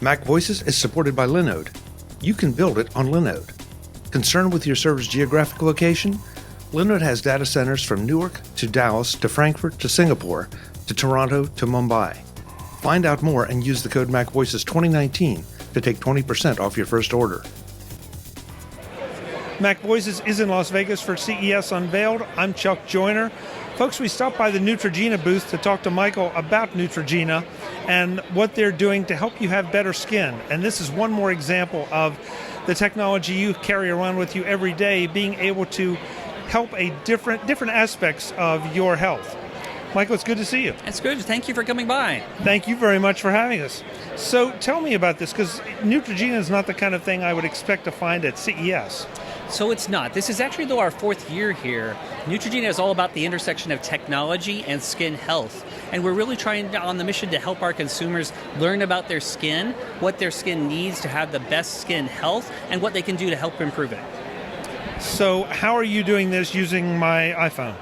MacVoices is supported by Linode. You can build it on Linode. Concerned with your server's geographic location? Linode has data centers from Newark to Dallas to Frankfurt to Singapore to Toronto to Mumbai. Find out more and use the code MacVoices 2019 to take 20% off your first order. MacVoices is in Las Vegas for CES Unveiled. I'm Chuck Joyner. Folks, we stopped by the Neutrogena booth to talk to Michael about Neutrogena and what they're doing to help you have better skin. And this is one more example of the technology you carry around with you every day being able to help different aspects of your health. Michael, it's good to see you. It's good. Thank you for coming by. Thank you very much for having us. So tell me about this, because Neutrogena is not the kind of thing I would expect to find at CES. So it's not. This is actually, though, our fourth year here. Neutrogena is all about the intersection of technology and skin health. And we're really trying on the mission to help our consumers learn about their skin, what their skin needs to have the best skin health, and what they can do to help improve it. So how are you doing this using my iPhone?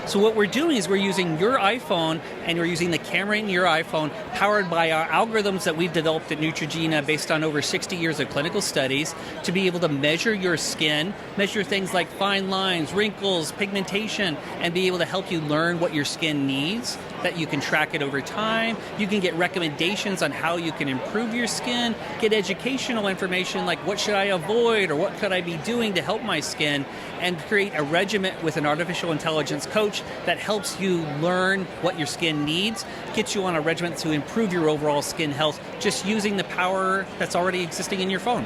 So what we're doing is we're using your iPhone, and we're using the camera in your iPhone powered by our algorithms that we've developed at Neutrogena based on over 60 years of clinical studies to be able to measure your skin, measure things like fine lines, wrinkles, pigmentation, and be able to help you learn what your skin needs, that you can track it over time. You can get recommendations on how you can improve your skin, get educational information like what should I avoid or what could I be doing to help my skin, and create a regimen with an artificial intelligence coach that helps you learn what your skin needs, gets you on a regimen to improve your overall skin health just using the power that's already existing in your phone.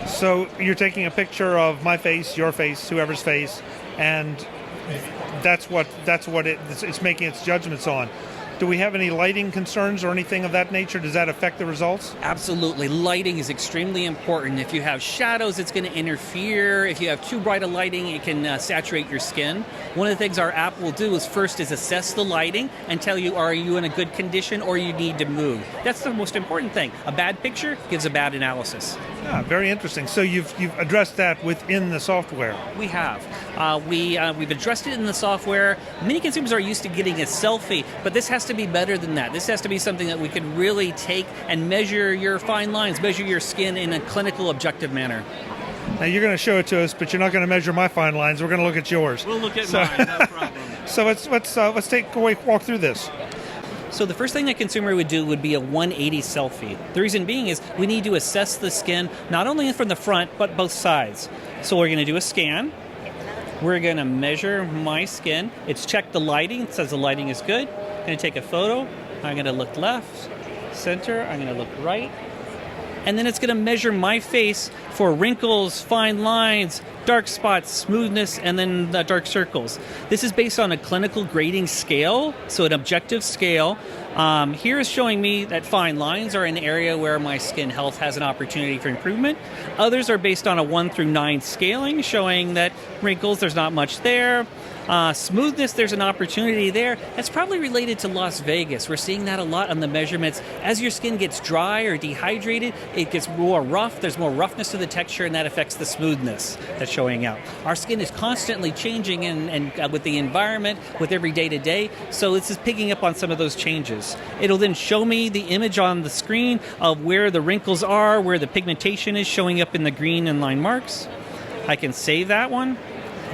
So you're taking a picture of my face, your face, whoever's face, and that's what it's making its judgments on. Do we have any lighting concerns or anything of that nature? Does that affect the results? Absolutely. Lighting is extremely important. If you have shadows, it's going to interfere. If you have too bright a lighting, it can saturate your skin. One of the things our app will do is first assess the lighting and tell you, are you in a good condition or you need to move? That's the most important thing. A bad picture gives a bad analysis. Yeah, very interesting. So you've addressed that within the software. We have. We've addressed it in the software. Many consumers are used to getting a selfie, but this has to be better than that. This has to be something that we can really take and measure your fine lines, measure your skin in a clinical, objective manner. Now you're going to show it to us, but you're not going to measure my fine lines. We're going to look at yours. We'll look at mine, no problem. So let's walk through this. So the first thing a consumer would do would be a 180 selfie. The reason being is we need to assess the skin not only from the front, but both sides. So we're going to do a scan. We're going to measure my skin. It's checked the lighting. It says the lighting is good. I'm going to take a photo. I'm going to look left, center. I'm going to look right. And then it's going to measure my face for wrinkles, fine lines, dark spots, smoothness, and then the dark circles. This is based on a clinical grading scale, so an objective scale. Here is showing me that fine lines are an area where my skin health has an opportunity for improvement. Others are based on a 1 through 9 scaling, showing that wrinkles, there's not much there. Smoothness, there's an opportunity there. That's probably related to Las Vegas. We're seeing that a lot on the measurements. As your skin gets dry or dehydrated, it gets more rough. There's more roughness to the texture, and that affects the smoothness that's showing out. Our skin is constantly changing and with the environment, with every day to day, so this is picking up on some of those changes. It'll then show me the image on the screen of where the wrinkles are, where the pigmentation is showing up in the green and line marks. I can save that one.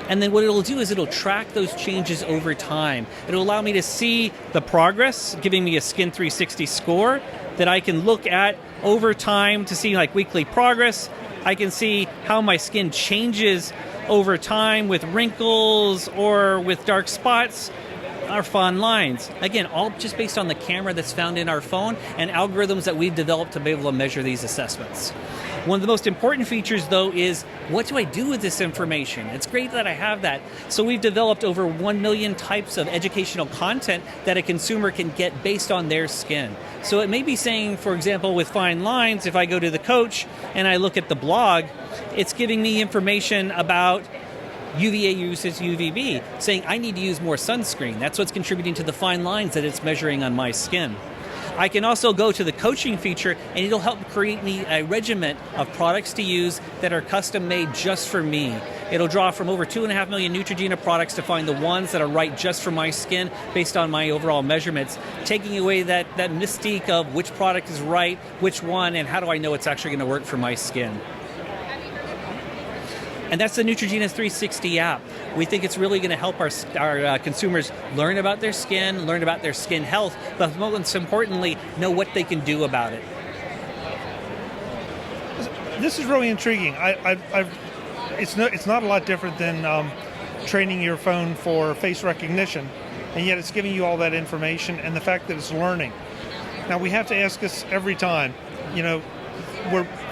And then what it'll do is it'll track those changes over time. It'll allow me to see the progress, giving me a Skin 360 score that I can look at over time to see like weekly progress. I can see how my skin changes over time with wrinkles or with dark spots or fine lines. Again, all just based on the camera that's found in our phone and algorithms that we've developed to be able to measure these assessments. One of the most important features, though, is what do I do with this information? It's great that I have that. So we've developed over 1 million types of educational content that a consumer can get based on their skin. So it may be saying, for example, with fine lines, if I go to the coach and I look at the blog, it's giving me information about UVA uses UVB, saying I need to use more sunscreen. That's what's contributing to the fine lines that it's measuring on my skin. I can also go to the coaching feature, and it'll help create me a regiment of products to use that are custom made just for me. It'll draw from over 2.5 million Neutrogena products to find the ones that are right just for my skin based on my overall measurements, taking away that mystique of which product is right, which one, and how do I know it's actually going to work for my skin. And that's the Neutrogena 360 app. We think it's really going to help our consumers learn about their skin, learn about their skin health, but most importantly, know what they can do about it. This is really intriguing. It's not a lot different than training your phone for face recognition, and yet it's giving you all that information and the fact that it's learning. Now we have to ask us every time,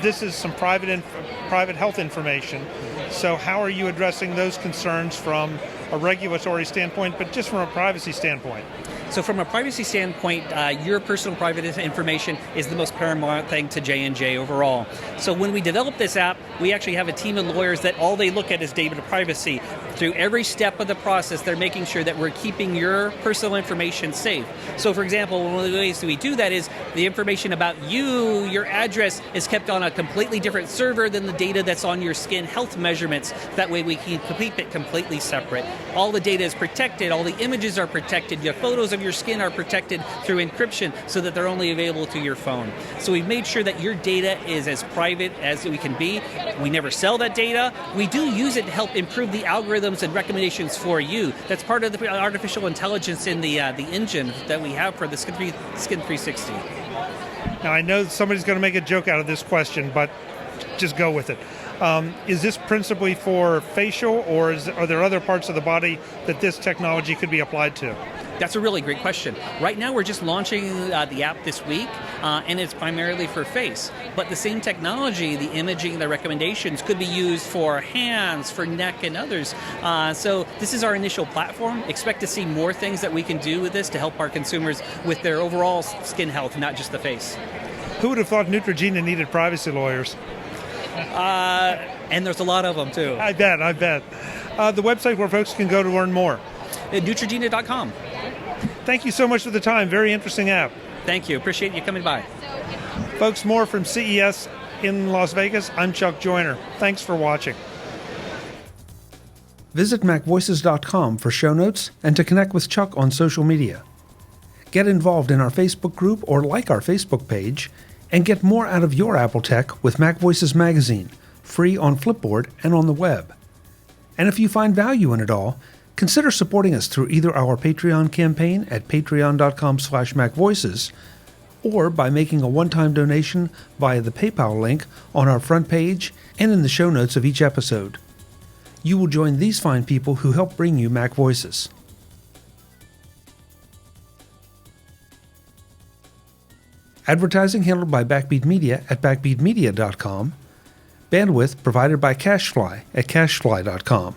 this is some private health information. So how are you addressing those concerns from a regulatory standpoint, but just from a privacy standpoint? So from a privacy standpoint, your personal private information is the most paramount thing to J&J overall. So when we develop this app, we actually have a team of lawyers that all they look at is data privacy. Through every step of the process, they're making sure that we're keeping your personal information safe. So for example, one of the ways that we do that is the information about you, your address, is kept on a completely different server than the data that's on your skin health measurements. That way we can keep it completely separate. All the data is protected, all the images are protected, your photos of your skin are protected through encryption so that they're only available to your phone. So we've made sure that your data is as private as we can be. We never sell that data. We do use it to help improve the algorithms and recommendations for you. That's part of the artificial intelligence in the engine that we have for the Skin 360. Now I know somebody's going to make a joke out of this question, but just go with it. Is this principally for facial, or are there other parts of the body that this technology could be applied to? That's a really great question. Right now we're just launching the app this week, and it's primarily for face. But the same technology, the imaging, the recommendations could be used for hands, for neck, and others. So this is our initial platform. Expect to see more things that we can do with this to help our consumers with their overall skin health, not just the face. Who would have thought Neutrogena needed privacy lawyers? And there's a lot of them, too. I bet. The website where folks can go to learn more? Neutrogena.com. Thank you so much for the time. Very interesting app. Thank you. Appreciate you coming by. Folks, more from CES in Las Vegas. I'm Chuck Joyner. Thanks for watching. Visit MacVoices.com for show notes and to connect with Chuck on social media. Get involved in our Facebook group or like our Facebook page, and get more out of your Apple tech with MacVoices Magazine, free on Flipboard and on the web. And if you find value in it all, consider supporting us through either our Patreon campaign at patreon.com/MacVoices or by making a one-time donation via the PayPal link on our front page and in the show notes of each episode. You will join these fine people who help bring you Mac Voices. Advertising handled by Backbeat Media at backbeatmedia.com. Bandwidth provided by CashFly at cashfly.com.